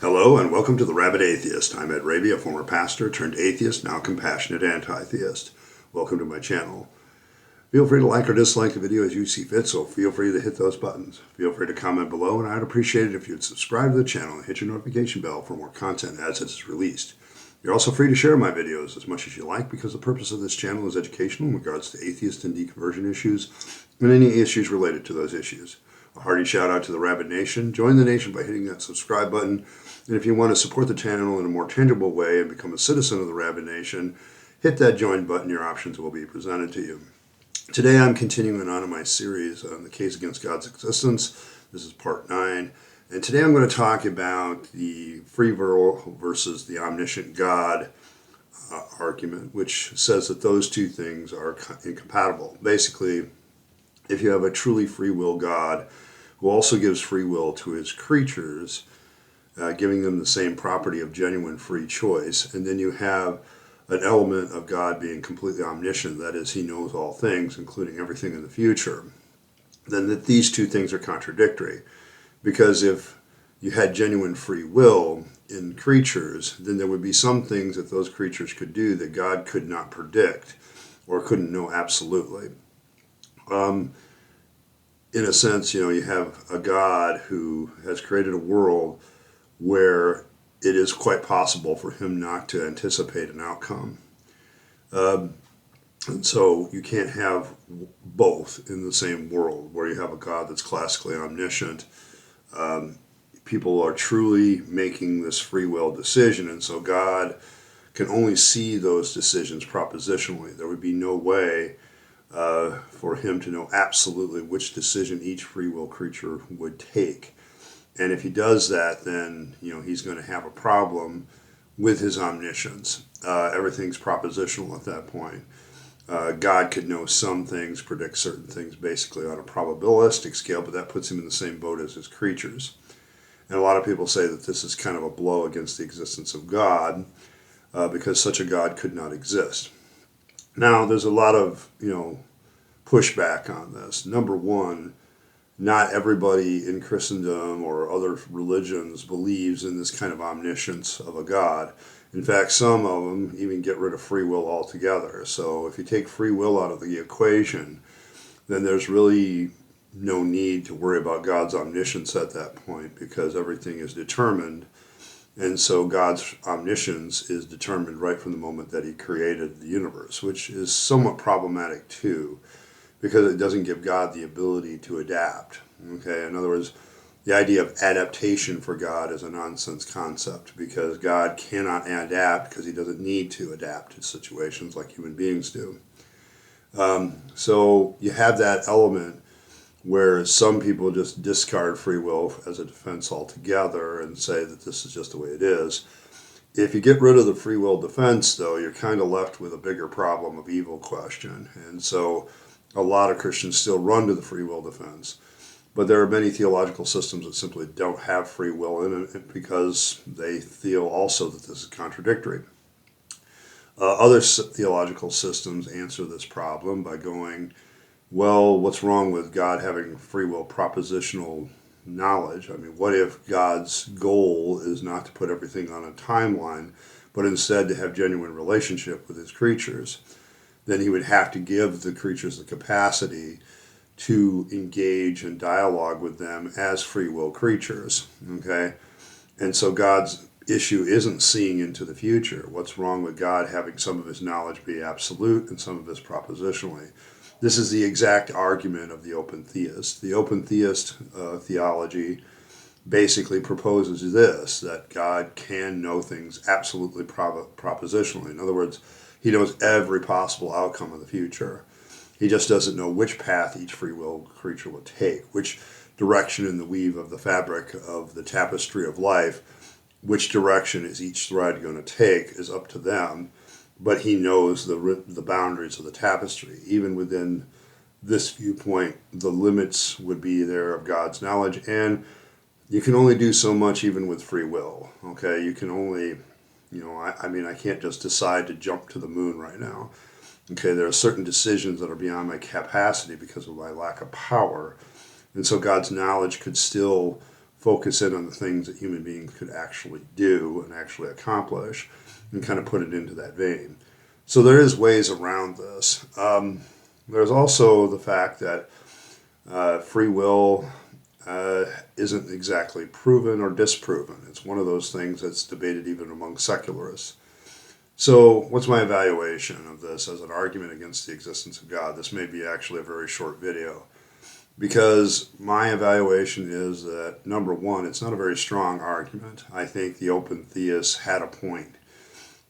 Hello and welcome to the Rabyd Atheist. I'm Rabyd, a former pastor turned atheist, now compassionate anti-theist. Welcome to my channel. Feel free to like or dislike the video as you see fit, so feel free to hit those buttons. Feel free to comment below, and I'd appreciate it if you'd subscribe to the channel and hit your notification bell for more content as it's released. You're also free to share my videos as much as you like, because the purpose of this channel is educational in regards to atheist and deconversion issues and any issues related to those issues. A hearty shout out to the Rabyd Nation. Join the nation by hitting that subscribe button. And if you want to support the channel in a more tangible way and become a citizen of the Rabyd Nation, hit that join button. Your options will be presented to you. Today I'm continuing on in my series on the case against God's existence. This is part 9. And today I'm going to talk about the Freewill versus the omniscient God argument, which says that those two things are incompatible. Basically, if you have a truly free will God who also gives free will to his creatures, giving them the same property of genuine free choice, and then you have an element of God being completely omniscient, that is, he knows all things, including everything in the future, then that these two things are contradictory. Because if you had genuine free will in creatures, then there would be some things that those creatures could do that God could not predict or couldn't know absolutely. In a sense, you have a God who has created a world where it is quite possible for him not to anticipate an outcome. And so you can't have both in the same world, where you have a God that's classically omniscient. People are truly making this free will decision, and so God can only see those decisions propositionally. There would be no way for him to know absolutely which decision each free will creature would take. And if he does that, then he's going to have a problem with his omniscience. Everything's propositional at that point. God could know some things, predict certain things basically on a probabilistic scale, but that puts him in the same boat as his creatures. And a lot of people say that this is kind of a blow against the existence of God, because such a God could not exist. Now, there's a lot of pushback on this. Number one, not everybody in Christendom or other religions believes in this kind of omniscience of a God. In fact, some of them even get rid of free will altogether. So if you take free will out of the equation, then there's really no need to worry about God's omniscience at that point, because everything is determined. And so God's omniscience is determined right from the moment that he created the universe, which is somewhat problematic too, because it doesn't give God the ability to adapt. Okay, in other words, the idea of adaptation for God is a nonsense concept, because God cannot adapt because he doesn't need to adapt to situations like human beings do. So you have that element where some people just discard free will as a defense altogether and say that this is just the way it is. If you get rid of the free will defense, though, you're kind of left with a bigger problem of evil question. And so a lot of Christians still run to the free will defense. But there are many theological systems that simply don't have free will in it, because they feel also that this is contradictory. Other theological systems answer this problem by going, well, what's wrong with God having free will propositional knowledge? I mean, what if God's goal is not to put everything on a timeline, but instead to have genuine relationship with his creatures? Then he would have to give the creatures the capacity to engage and dialogue with them as free will creatures. Okay? And so God's issue isn't seeing into the future. What's wrong with God having some of his knowledge be absolute and some of his propositionally? This is the exact argument of the Open Theist. The Open Theist theology basically proposes this, that God can know things absolutely propositionally. In other words, he knows every possible outcome of the future. He just doesn't know which path each free will creature will take, which direction in the weave of the fabric of the tapestry of life, which direction is each thread going to take is up to them. But he knows the boundaries of the tapestry. Even within this viewpoint, the limits would be there of God's knowledge, and you can only do so much even with free will. Okay, you can only, I can't just decide to jump to the moon right now. Okay, there are certain decisions that are beyond my capacity because of my lack of power. And so God's knowledge could still focus in on the things that human beings could actually do and actually accomplish, and kind of put it into that vein. So there is ways around this. There's also the fact that free will isn't exactly proven or disproven. It's one of those things that's debated even among secularists. So what's my evaluation of this as an argument against the existence of God? This may be actually a very short video, because my evaluation is that, number one, it's not a very strong argument. I think the Open Theists had a point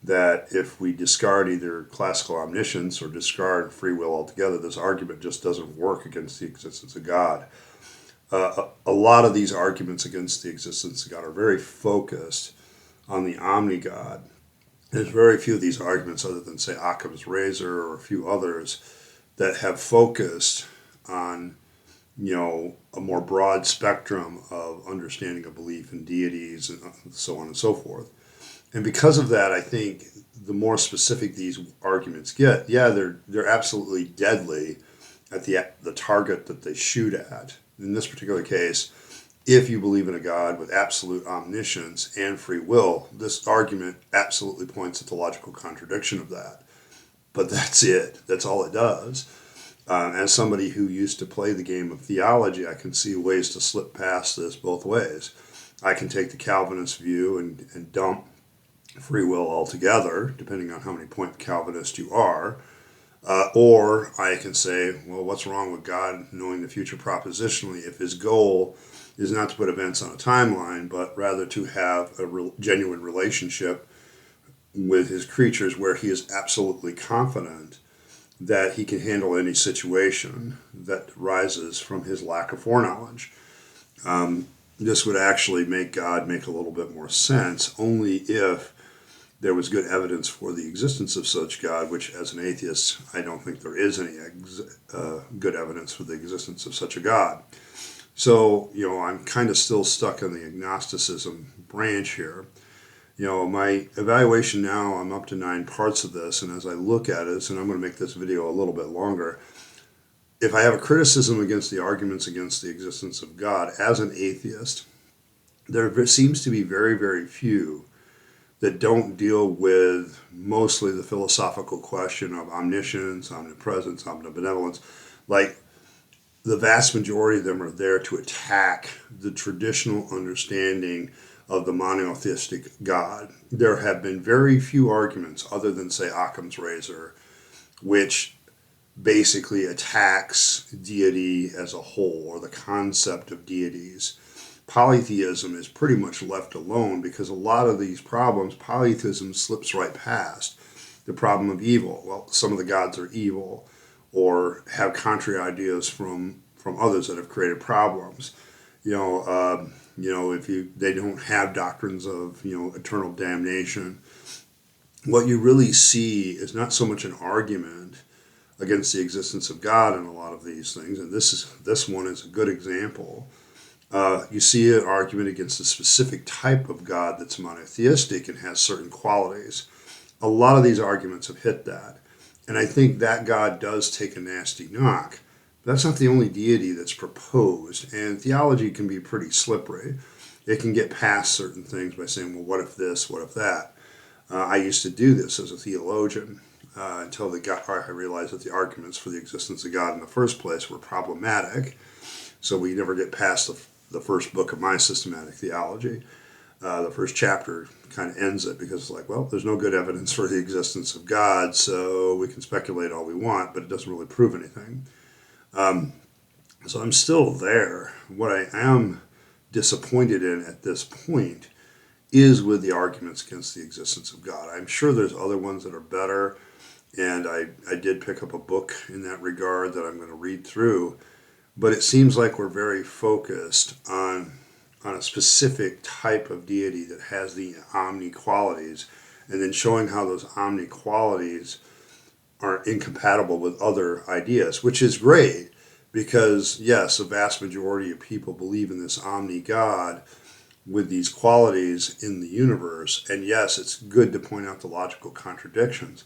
that if we discard either classical omniscience or discard free will altogether, this argument just doesn't work against the existence of God. A lot of these arguments against the existence of God are very focused on the omni-God. There's very few of these arguments, other than, say, Occam's razor or a few others, that have focused on, a more broad spectrum of understanding of belief in deities and so on and so forth. And because of that, I think the more specific these arguments get, they're absolutely deadly at the target that they shoot at. In this particular case, if you believe in a God with absolute omniscience and free will, this argument absolutely points at the logical contradiction of that. But that's it. That's all it does. As somebody who used to play the game of theology, I can see ways to slip past this both ways. I can take the Calvinist view and dump free will altogether, depending on how many point Calvinist you are. Or I can say, well, what's wrong with God knowing the future propositionally if his goal is not to put events on a timeline, but rather to have a genuine relationship with his creatures where he is absolutely confident that he can handle any situation that arises from his lack of foreknowledge. This would actually make God make a little bit more sense only if there was good evidence for the existence of such God, which as an atheist, I don't think there is any good evidence for the existence of such a God. So, I'm kind of still stuck in the agnosticism branch here. My evaluation now, I'm up to 9 parts of this, and as I look at it, and I'm going to make this video a little bit longer, if I have a criticism against the arguments against the existence of God as an atheist, there seems to be very, very few that don't deal with mostly the philosophical question of omniscience, omnipresence, omnibenevolence. Like, the vast majority of them are there to attack the traditional understanding of the monotheistic God. There have been very few arguments, other than, say, Occam's razor, which basically attacks deity as a whole, or the concept of deities. Polytheism is pretty much left alone because a lot of these problems, polytheism slips right past. The problem of evil. Well, some of the gods are evil or have contrary ideas from others that have created problems. If they don't have doctrines of eternal damnation. What you really see is not so much an argument against the existence of God in a lot of these things, and this one is a good example. You see an argument against a specific type of God that's monotheistic and has certain qualities. A lot of these arguments have hit that. And I think that God does take a nasty knock. But that's not the only deity that's proposed. And theology can be pretty slippery. It can get past certain things by saying, well, what if this, what if that? I used to do this as a theologian until I realized that the arguments for the existence of God in the first place were problematic. So we never get past the first book of my systematic theology. The first chapter kind of ends it because it's like, well, there's no good evidence for the existence of God, so we can speculate all we want, but it doesn't really prove anything. So I'm still there. What I am disappointed in at this point is with the arguments against the existence of God. I'm sure there's other ones that are better, and I did pick up a book in that regard that I'm going to read through, but it seems like we're very focused on a specific type of deity that has the omni qualities, and then showing how those omni qualities are incompatible with other ideas, which is great because, yes, a vast majority of people believe in this omni God with these qualities in the universe, and yes, it's good to point out the logical contradictions,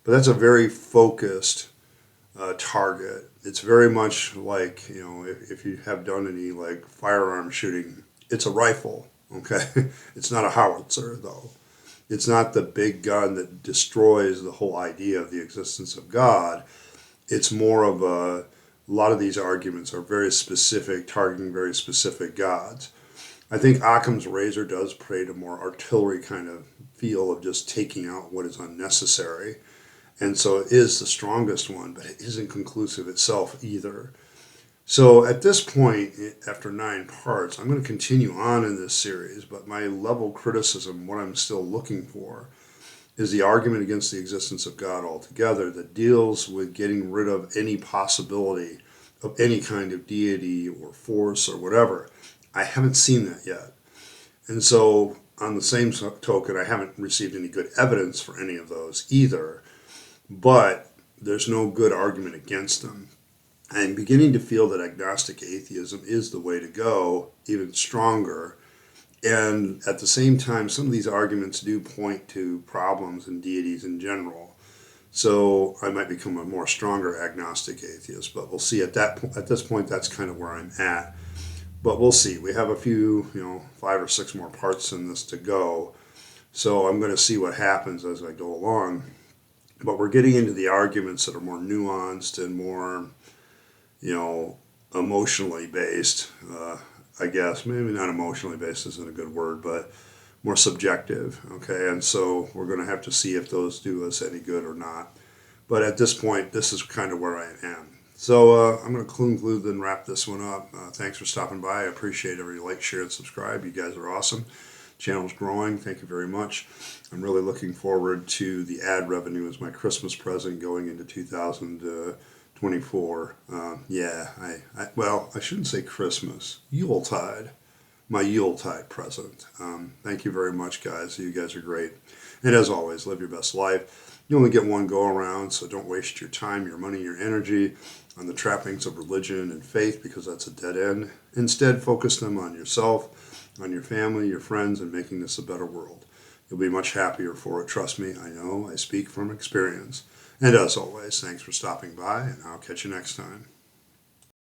but that's a very focused target. It's very much like, if you have done any like firearm shooting It's a rifle, okay? It's not a howitzer, though. It's not the big gun that destroys the whole idea of the existence of God. It's more of a lot of these arguments are very specific, targeting very specific gods. I think Occam's razor does create a more artillery kind of feel of just taking out what is unnecessary. And so it is the strongest one, but it isn't conclusive itself either. So at this point, after 9 parts, I'm going to continue on in this series, but my level of criticism, what I'm still looking for, is the argument against the existence of God altogether that deals with getting rid of any possibility of any kind of deity or force or whatever. I haven't seen that yet. And so, on the same token, I haven't received any good evidence for any of those either, but there's no good argument against them. I'm beginning to feel that agnostic atheism is the way to go, even stronger. And at the same time, some of these arguments do point to problems in deities in general. So I might become a more stronger agnostic atheist, but we'll see. At this point, that's kind of where I'm at. But we'll see. We have a few, 5 or 6 more parts in this to go. So I'm going to see what happens as I go along. But we're getting into the arguments that are more nuanced and more, emotionally based. I guess maybe not emotionally based isn't a good word, but more subjective. Okay, and so we're going to have to see if those do us any good or not. But at this point, this is kind of where I am. So I'm going to conclude and wrap this one up. Thanks for stopping by. I appreciate every like, share, and subscribe. You guys are awesome. Channel's growing. Thank you very much. I'm really looking forward to the ad revenue as my Christmas present going into 2024. I shouldn't say Christmas. Yuletide. My Yuletide present. Thank you very much, guys. You guys are great. And as always, live your best life. You only get one go around, so don't waste your time, your money, your energy on the trappings of religion and faith, because that's a dead end. Instead, focus them on yourself, on your family, your friends, and making this a better world. You'll be much happier for it. Trust me, I know. I speak from experience. And as always, thanks for stopping by, and I'll catch you next time.